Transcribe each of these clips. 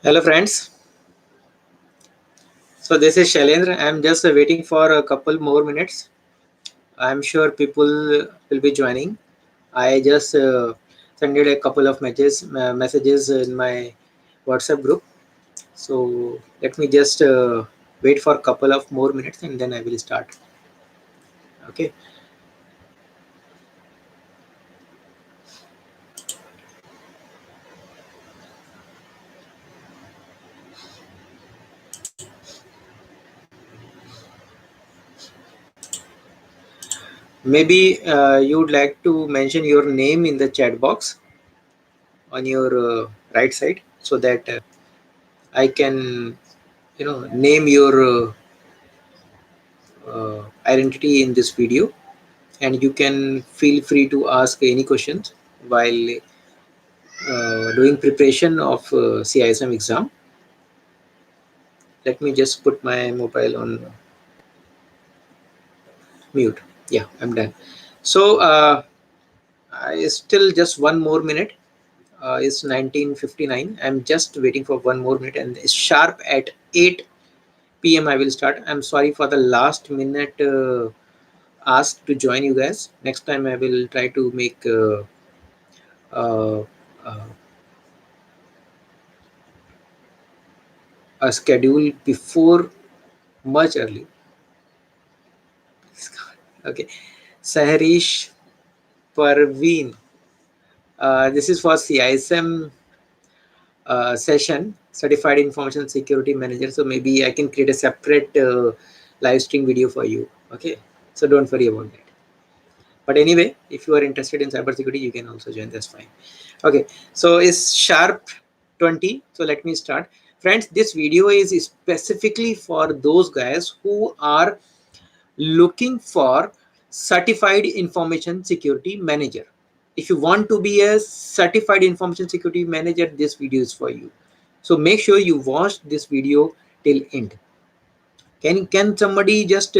Hello friends. So this is Shailendra. I'm just waiting for a couple more minutes. I'm sure people will be joining. I just sent a couple of messages in my WhatsApp group. So let me just wait for a couple of more minutes and then I will start. Okay. Maybe you would like to mention your name in the chat box on your right side so that I can name your identity in this video, and you can feel free to ask any questions while doing preparation of CISM exam. Let me just put my mobile on mute. Yeah, I'm done. So I still just one more minute. It's 19:59. I'm just waiting for one more minute, and it's sharp at 8 p.m. I will start. I'm sorry for the last minute ask to join you guys. Next time I will try to make uh, uh, a schedule before much early. Okay. Saharish Parveen. This is for CISM session, Certified Information Security Manager. So maybe I can create a separate live stream video for you. Okay. So don't worry about that. But anyway, if you are interested in cybersecurity, you can also join. That's fine. Okay. So it's sharp 20. So let me start. Friends, this video is specifically for those guys who are looking for certified information security manager. If you want to be a certified information security manager, this video is for you. So make sure you watch this video till end. Can somebody just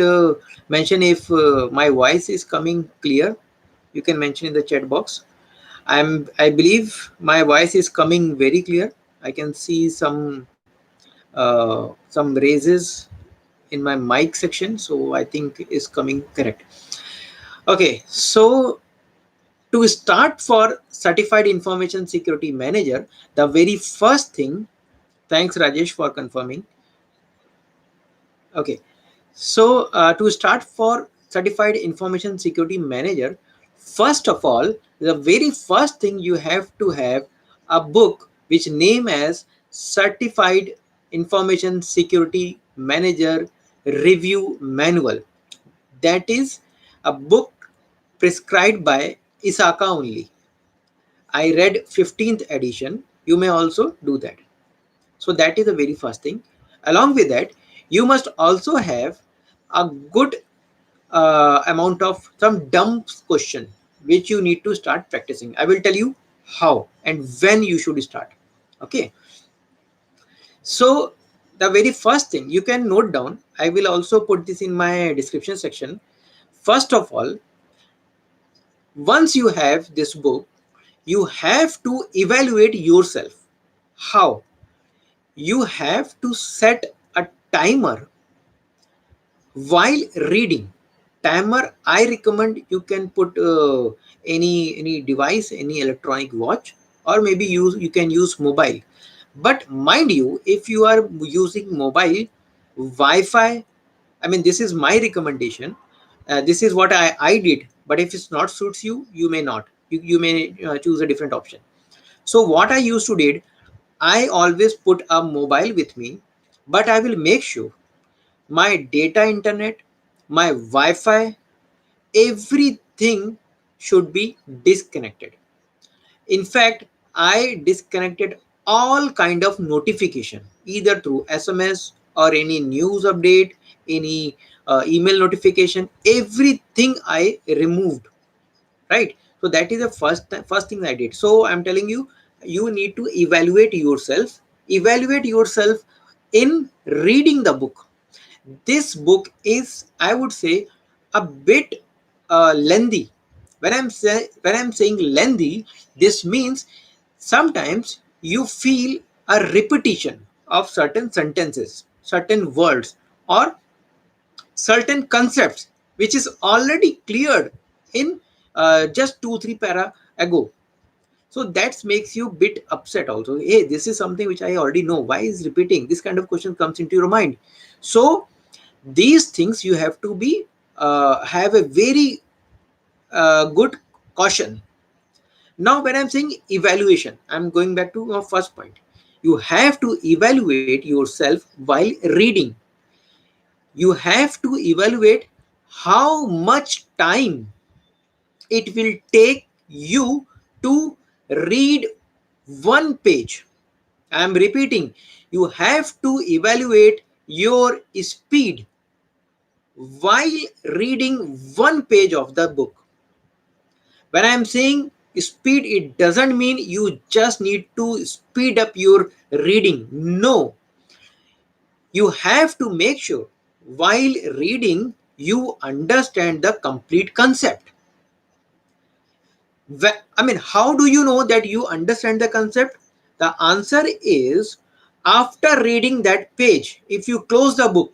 mention if my voice is coming clear? You can mention in the chat box. I believe my voice is coming very clear. I can see some raises in my mic section, so I think is coming correct. Okay, so to start for certified information security manager, the very first thing, thanks Rajesh for confirming. Okay, so to start for certified information security manager, first of all, the very first thing you have to have a book which name as Certified Information Security Manager Review Manual. That is a book prescribed by ISACA only. I read 15th edition. You may also do that. So that is the very first thing. Along with that, you must also have a good amount of some dumb question which you need to start practicing. I will tell you how and when you should start. Okay. So the very first thing you can note down, I will also put this in my description section. First of all, once you have this book, you have to evaluate yourself. How? You have to set a timer while reading. Timer, I recommend you can put any device, any electronic watch, or maybe you can use mobile. But mind you, if you are using mobile, Wi-Fi, I mean, this is my recommendation. This is what I did. But if it's not suits you, you may not. You may choose a different option. So what I used to did, I always put a mobile with me, but I will make sure my data internet, my Wi-Fi, everything should be disconnected. In fact, I disconnected all kind of notification, either through SMS or any news update, any email notification, everything I removed, right? So that is the first thing I did. So I'm telling you, you need to evaluate yourself in reading the book. This book is, I would say, a bit lengthy. When I'm saying lengthy, this means sometimes you feel a repetition of certain sentences, certain words, or certain concepts which is already cleared in just 2 3 para ago. So that makes you bit upset also. Hey, this is something which I already know, why is repeating? This kind of question comes into your mind. So these things you have to be have a very good caution. Now when I'm saying evaluation, I'm going back to our first point. You have to evaluate yourself while reading. You have to evaluate how much time it will take you to read one page. I am repeating, you have to evaluate your speed while reading one page of the book. When I am saying speed, it doesn't mean you just need to speed up your reading. No, you have to make sure while reading you understand the complete concept. I mean, how do you know that you understand the concept? The answer is after reading that page, if you close the book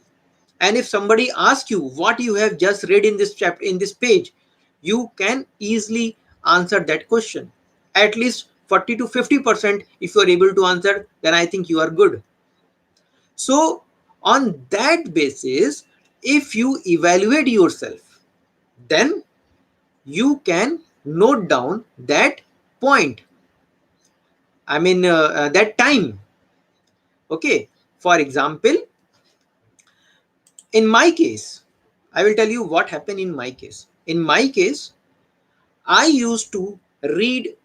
and if somebody asks you what you have just read in this chapter, in this page, you can easily answer that question. At least 40 to 50%, if you are able to answer, then I think you are good. So, on that basis, if you evaluate yourself, then you can note down that point. I mean, that time. Okay. For example, in my case, I will tell you what happened in my case. In my case, I used to read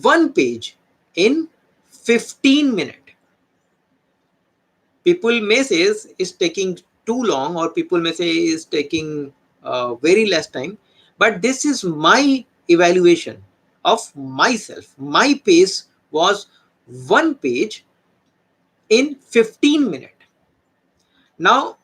one page in 15 minutes. People may say is taking too long, or people may say is taking very less time, but this is my evaluation of myself. My pace was one page in 15 minutes. Now,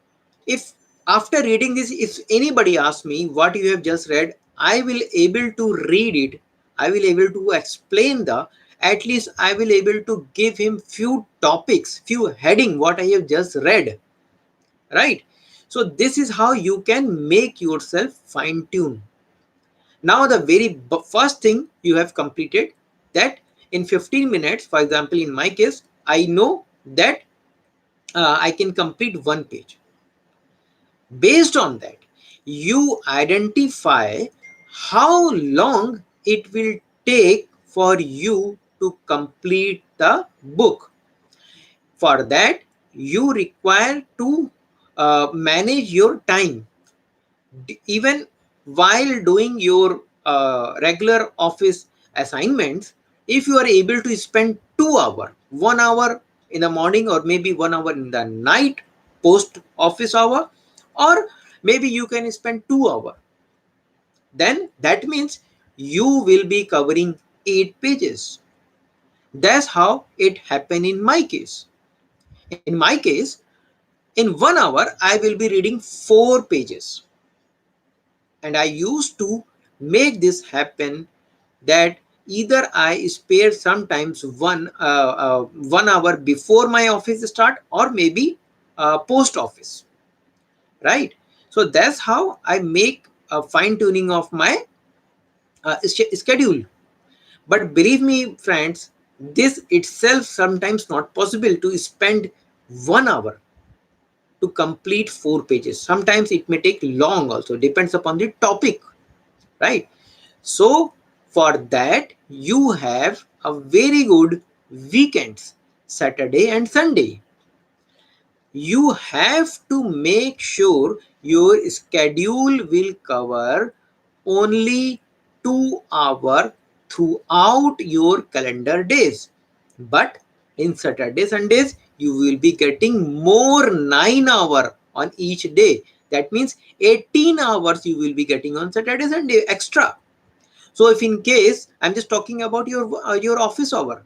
if after reading this, if anybody asks me what you have just read, I will able to read it. I will able to explain the, at least I will able to give him few topics, few heading what I have just read, right? So this is how you can make yourself fine tune. Now the very first thing you have completed, that in 15 minutes, for example, in my case, I know that I can complete one page. Based on that, you identify how long it will take for you to complete the book. For that, you require to manage your time. Even while doing your regular office assignments, if you are able to spend 2 hours, 1 hour in the morning, or maybe 1 hour in the night post office hour, or maybe you can spend 2 hours, then that means you will be covering 8 pages. That's how it happened in my case. In my case, in 1 hour I will be reading 4 pages, and I used to make this happen, that either I spare sometimes 1 hour before my office start, or maybe post office, right? So that's how I make a fine tuning of my schedule. But believe me, friends, this itself sometimes not possible to spend 1 hour to complete 4 pages. Sometimes it may take long also, depends upon the topic, right? So for that, you have a very good weekends, Saturday and Sunday. You have to make sure your schedule will cover only 2 hours throughout your calendar days. But in Saturday, Sundays, you will be getting more 9 hours on each day. That means 18 hours you will be getting on Saturday, Sunday extra. So if in case I'm just talking about your office hour,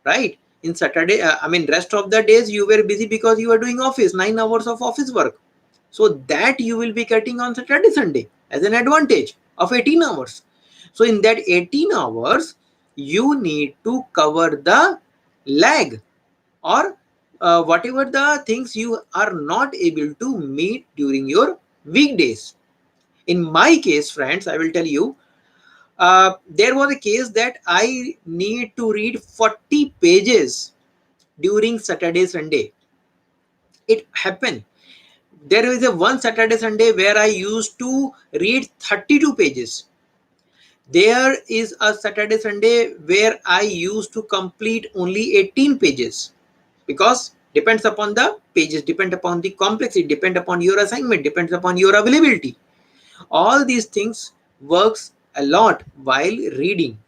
right? In Saturday, I mean rest of the days you were busy because you were doing office, 9 hours of office work. So that you will be getting on Saturday, Sunday as an advantage of 18 hours. So in that 18 hours, you need to cover the lag. or whatever the things you are not able to meet during your weekdays. In my case, friends, I will tell you, there was a case that I need to read 40 pages during Saturday, Sunday. It happened. There is a one Saturday, Sunday where I used to read 32 pages. There is a Saturday, Sunday where I used to complete only 18 pages, because depends upon the pages, depend upon the complexity, depend upon your assignment, depends upon your availability. All these things works a lot while reading,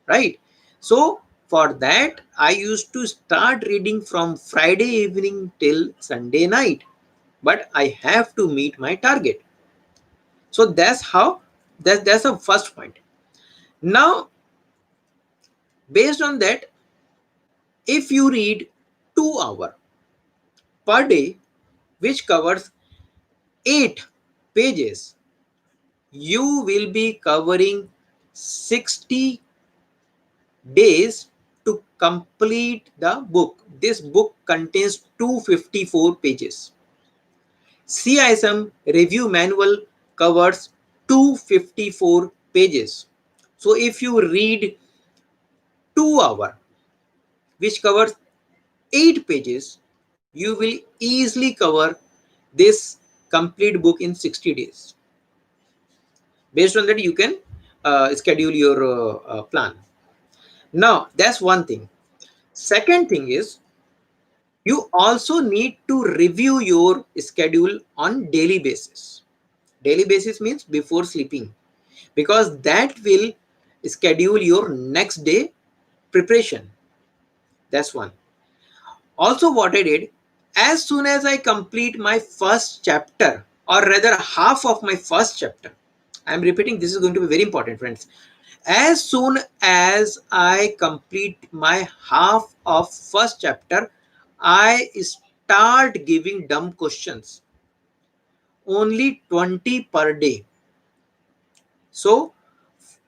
right? So for that, I used to start reading from Friday evening till Sunday night, but I have to meet my target. So that's how, that's the first point. Now, based on that, if you read 2 hours per day, which covers 8 pages, you will be covering 60 days to complete the book. This book contains 254 pages. CISM review manual covers 254 pages. So if you read 2 hours, which covers 8 pages, you will easily cover this complete book in 60 days. Based on that, you can schedule your plan. Now, that's one thing. Second thing is, you also need to review your schedule on daily basis. Daily basis means before sleeping, because that will schedule your next day preparation. That's one. Also, what I did, as soon as I complete my first chapter, or rather half of my first chapter, I'm repeating, this is going to be very important, friends. As soon as I complete my half of first chapter, I start giving dumb questions, only 20 per day. So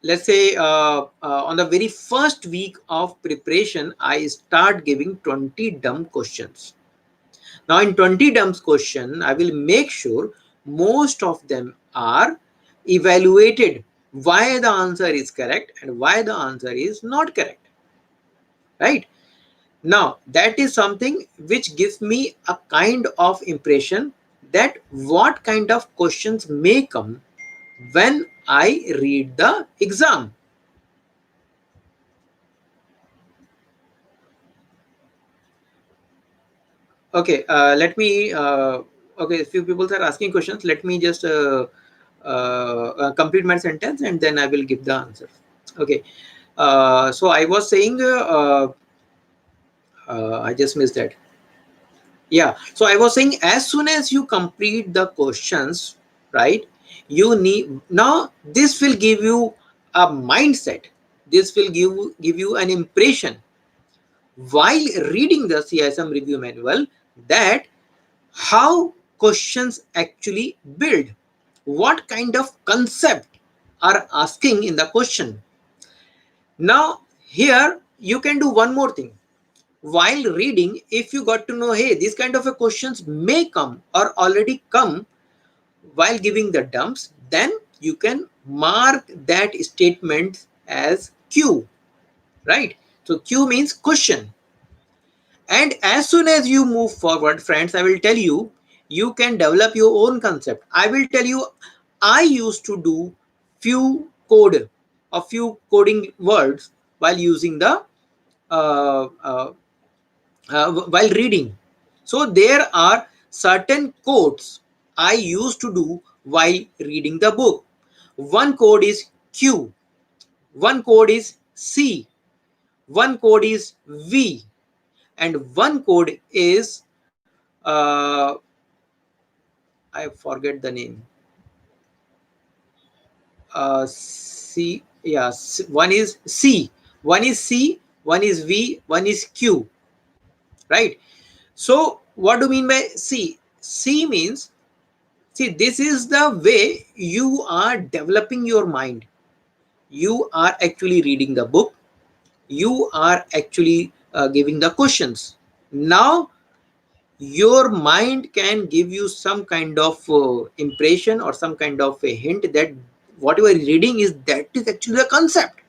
let's say on the very first week of preparation, I start giving 20 dumb questions. Now in 20 dumb question, I will make sure most of them are evaluated why the answer is correct and why the answer is not correct, right? Now that is something which gives me a kind of impression that what kind of questions may come when I read the exam. Okay, let me, okay, a few people are asking questions. Let me just complete my sentence and then I will give the answer. Okay, so I was saying, I just missed that. Yeah, so I was saying, as soon as you complete the questions, right, you need, now this will give you a mindset. This will give you an impression while reading the CISM review manual, that how questions actually build, what kind of concept are asking in the question. Now here you can do one more thing. While reading, if you got to know, hey, these kind of a questions may come or already come while giving the dumps, then you can mark that statement as Q, right? So Q means question. And as soon as you move forward, friends, I will tell you, you can develop your own concept. I will tell you, I used to do a few coding words while using the uh, uh, while reading. So there are certain codes I used to do while reading the book. One code is Q, one code is C, one code is V, and one code is I forget the name. C, yeah, one is C, one is C, one is V, one is Q, right? So what do you mean by C? C means, see, this is the way you are developing your mind. You are actually reading the book. You are actually giving the questions. Now your mind can give you some kind of impression or some kind of a hint that what you are reading is actually a concept.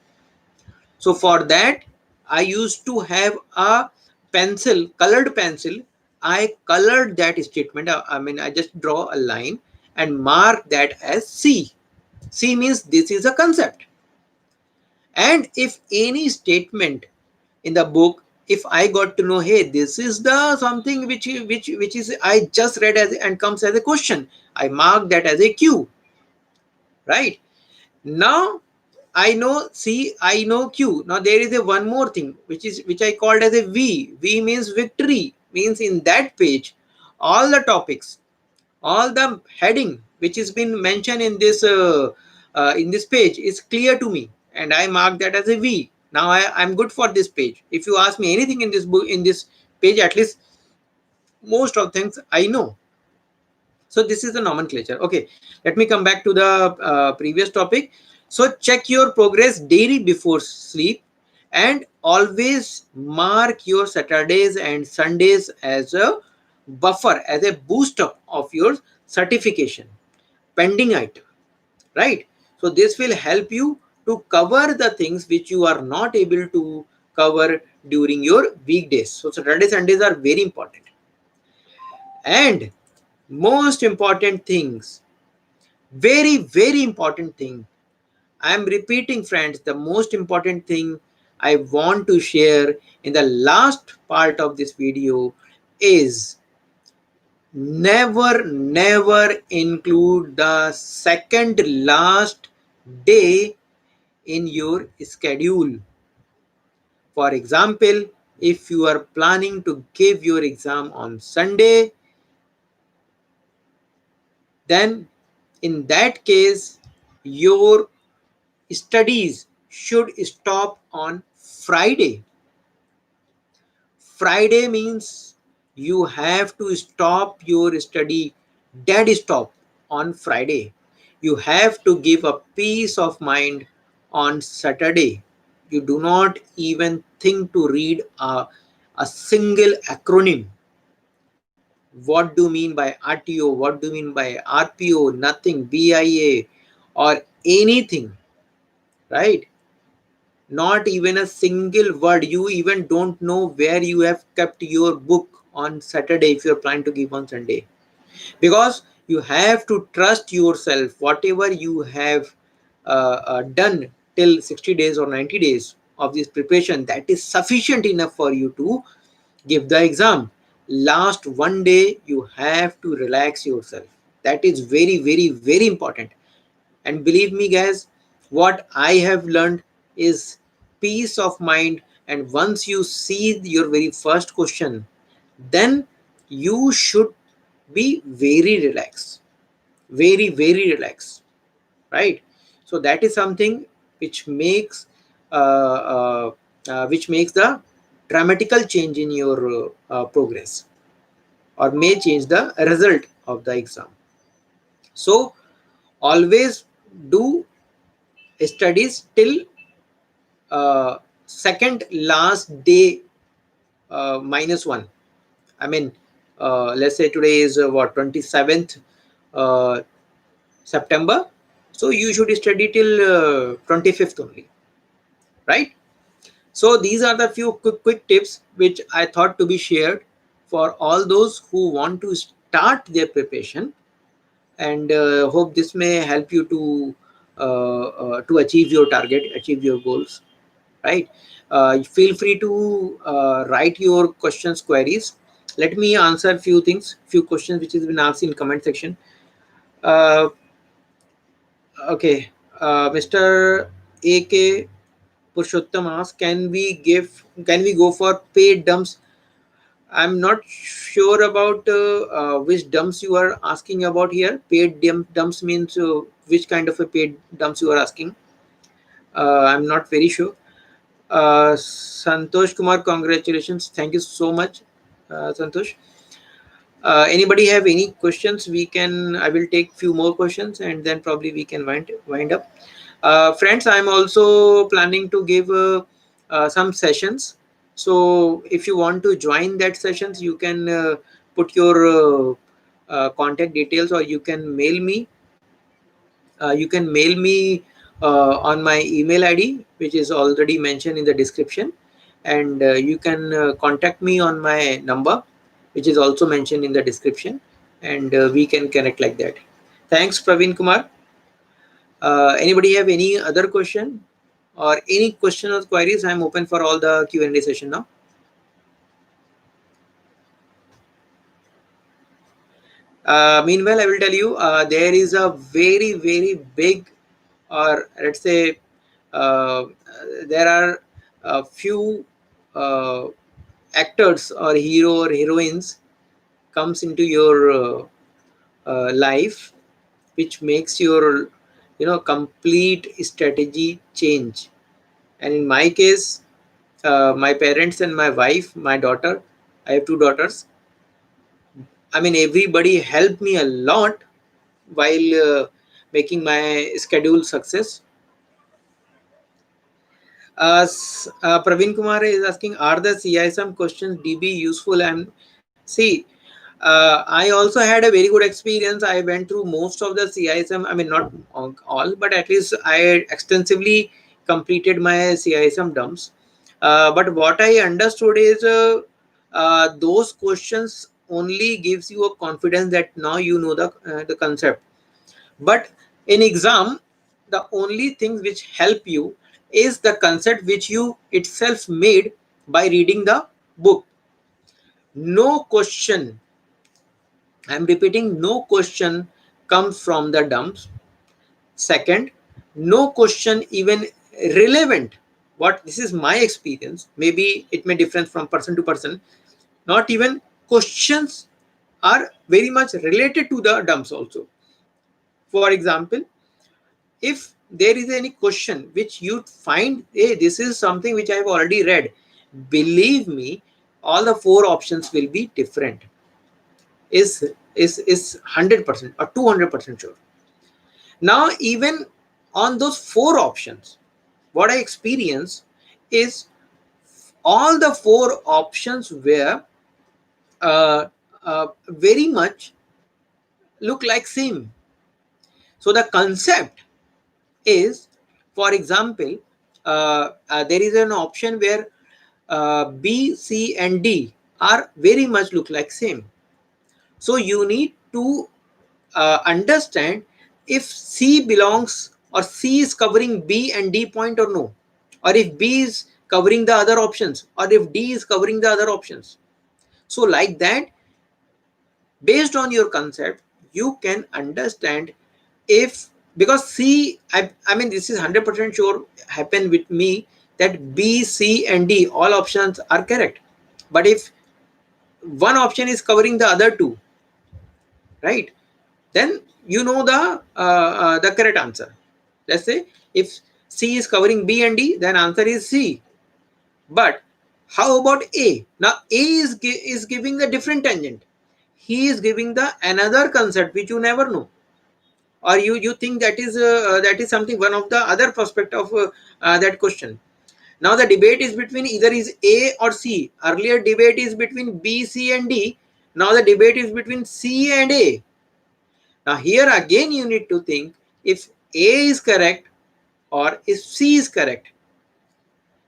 So for that, I used to have a pencil, colored pencil. I colored that statement. I mean, I just draw a line and mark that as C. C means this is a concept. And if any statement in the book, if I got to know, hey, this is the something which is I just read as and comes as a question, I mark that as a Q, right? Now I know C, I know Q. Now there is a one more thing which I called as a V. V means victory. Means in that page, all the topics, all the heading which has been mentioned in this page is clear to me, and I mark that as a V. Now I'm good for this page. If you ask me anything in this book, in this page, at least most of things I know. So this is the nomenclature. Okay, let me come back to the previous topic. So check your progress daily before sleep, and always mark your Saturdays and Sundays as a buffer, as a boost up of your certification pending item, right? So this will help you to cover the things which you are not able to cover during your weekdays. So Saturdays, Sundays are very important. And most important things, very important thing, I am repeating friends, the most important thing I want to share in the last part of this video is never include the second last day in your schedule. For example, if you are planning to give your exam on Sunday, then in that case your studies should stop on Friday. Friday means you have to stop your study, dead stop on Friday. You have to give a peace of mind on Saturday. You do not even think to read a single acronym. What do you mean by RTO? What do you mean by RPO? Nothing, BIA or anything, right? Not even a single word. You even don't know where you have kept your book on Saturday if you're planning to give on Sunday. Because you have to trust yourself. Whatever you have done till 60 days or 90 days of this preparation, that is sufficient enough for you to give the exam. Last one day, you have to relax yourself. That is very important. And believe me, guys, what I have learned is peace of mind. And once you see your very first question, then you should be very relaxed, very relaxed, right? So that is something which makes the dramatical change in your progress, or may change the result of the exam. So always do studies till second last day minus one. I mean, let's say today is what, 27th uh, September. So you should study till 25th only, right? So these are the few quick tips which I thought to be shared for all those who want to start their preparation, and hope this may help you to achieve your target, achieve your goals, right? Feel free to write your questions, queries. Let me answer few things, few questions which has been asked in comment section. uh, okay, Mr. AK Purushottam asks, can we go for paid dumps? I'm not sure about which dumps you are asking about here. Paid dumps means which kind of a paid dumps you are asking. I'm not very sure. Santosh Kumar, congratulations. Thank you so much, Santosh. Anybody have any questions? I will take few more questions and then probably we can wind up. Friends, I'm also planning to give some sessions. So if you want to join that sessions, you can put your contact details, or you can mail me. On my email ID, which is already mentioned in the description, and you can contact me on my number, which is also mentioned in the description, and we can connect like that. Thanks, Praveen Kumar. Anybody have any other question or any question or queries? I'm open for all the Q&A session now. Meanwhile, I will tell you, there is a very, very big, or let's say, uh, there are a few uh, actors or hero or heroines comes into your life, which makes your complete strategy change. And in my case, my parents and my wife, my daughter, I have two daughters. I mean, everybody helped me a lot while making my schedule success. Praveen Kumar is asking, are the CISM questions DB useful? And see, I also had a very good experience. I went through most of the CISM. I mean, not all, but at least I extensively completed my CISM dumps. But what I understood is those questions only gives you a confidence that now you know the concept. But in exam, the only thing which help you is the concept which you itself made by reading the book. No question, I'm repeating, no question comes from the dumps. Second, no question even relevant. What this is my experience. Maybe it may differ from person to person. Not even questions are very much related to the dumps also. For example, if there is any question which you find, hey, this is something which I have already read, believe me, all the four options will be different. Is 100% or 200% sure. Now, even on those four options, what I experienced is all the four options were very much look like same. So the concept is, for example, there is an option where B, C, and D are very much look like same. So you need to understand if C belongs, or C is covering B and D point or no, or if B is covering the other options, or if D is covering the other options. So like that, based on your concept, you can understand if, because I mean, this is 100% sure happen with me that B, C, and D all options are correct. But if one option is covering the other two, right, then you know the correct answer. Let's say if C is covering B and D, then answer is C. But how about A? Now A is giving the different tangent. He is giving the another concept which you never know, or you think that is something, one of the other prospect of that question. Now the debate is between either is A or C. Earlier debate is between B, C, and D. Now the debate is between C and A. Now here again you need to think if A is correct or if C is correct.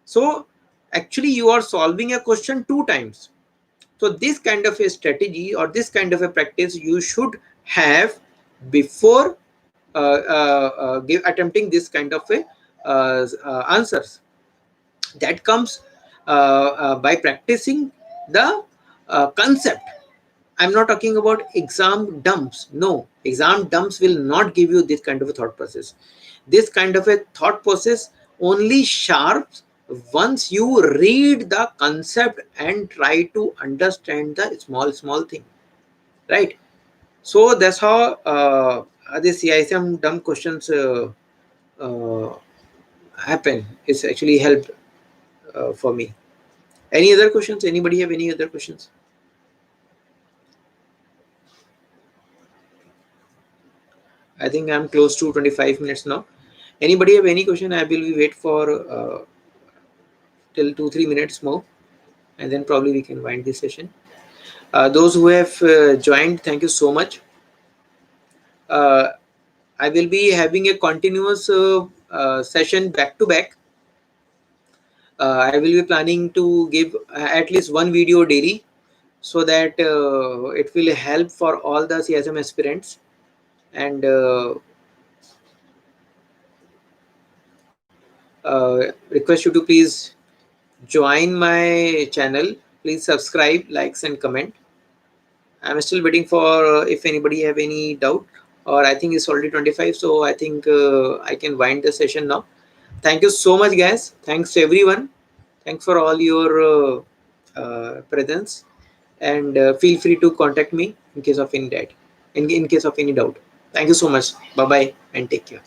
So actually you are solving a question two times. So this kind of a strategy or this kind of a practice you should have before attempting this kind of a answers. That comes by practicing the concept. I'm not talking about exam dumps. No, exam dumps will not give you this kind of a thought process. This kind of a thought process only sharps once you read the concept and try to understand the small thing, right? So that's how the CISM dumb questions uh, happen. It's actually helped for me. Any other questions? Anybody have any other questions? I think I'm close to 25 minutes now. Anybody have any question? I will wait for till 2-3 minutes more. and then probably we can wind this session. Those who have joined, thank you so much. uh, I will be having a continuous session back to back. I will be planning to give at least one video daily, so that it will help for all the CSM aspirants. And request you to please join my channel. Please subscribe, likes, and comment. I'm still waiting for if anybody have any doubt, or I think it's already 25, so I think I can wind the session now. Thank you so much, guys. Thanks to everyone. Thanks for all your presence, and feel free to contact me in case of any doubt. In case of any doubt. Thank you so much. Bye bye and take care.